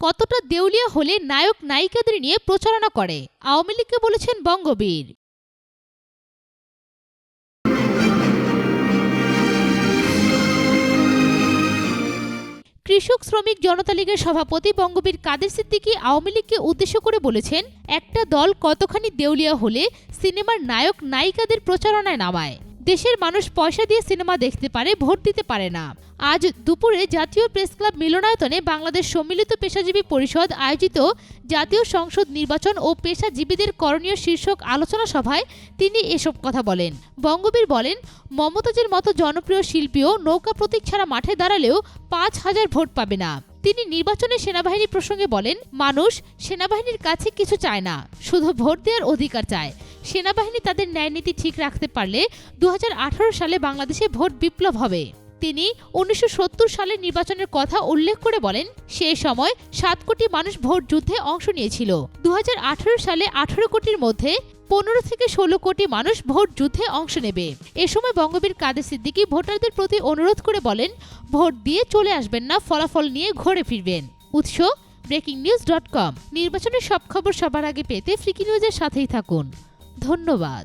কতটা দেউলিয়া হলে নায়ক নায়িকাদের নিয়ে প্রচারণা করে, আওয়ামী লীগকে বলেছেন বঙ্গবীর। কৃষক শ্রমিক জনতা লীগের সভাপতি বঙ্গবীর কাদের সিদ্দিকী আওয়ামী লীগকে উদ্দেশ্য করে বলেছেন, একটা দল কতখানি দেউলিয়া হলে সিনেমার নায়ক নায়িকাদের প্রচারণায় নামায়। দেশের মানুষ পয়সা দিয়ে সিনেমা দেখতে পারে, ভোট দিতে পারে না। আজ দুপুরে জাতীয় প্রেসক্লাব মিলনায়তনে বাংলাদেশ সম্মিলিত পেশাজীবী পরিষদ আয়োজিত জাতীয় সংসদ নির্বাচন ও পেশাজীবীদের করণীয় শীর্ষক আলোচনা সভায় তিনি এসব কথা বলেন। বঙ্গবীর বলেন, মমতাজের মতো জনপ্রিয় শিল্পীও নৌকা প্রতীক ছাড়া মাঠে দাঁড়ালেও ৫,০০০ ভোট পাবে না। তিনি নির্বাচনে সেনাবাহিনী প্রসঙ্গে বলেন, মানুষ সেনাবাহিনীর কাছে কিছু চায় না, শুধু ভোট দেওয়ার অধিকার চায়। সেনাবাহিনী তাদের ন্যায়নীতি ঠিক রাখতে পারলে ২০১৮ সালে বাংলাদেশে ভোট বিপ্লব হবে। তিনি ১৯৭০ সালের নির্বাচনের কথা উল্লেখ করে বলেন, সে সময় ৭ কোটি মানুষ ভোট যুদ্ধে অংশ নিয়েছিল। ২০১৮ সালে ১৮ কোটির মধ্যে ১৫ থেকে ১৬ কোটি মানুষ ভোট যুদ্ধে অংশ নেবে। এ সময় বঙ্গবীর কাদের সিদ্দিকী ভোটারদের প্রতি অনুরোধ করে বলেন, ভোট দিয়ে চলে আসবেন না, ফলাফল নিয়ে ঘরে ফিরবেন। উৎস breakingnews.com। নির্বাচনের সব খবর সবার আগে পেতে ফ্রিকি নিউজের সাথেই থাকুন। ধন্যবাদ।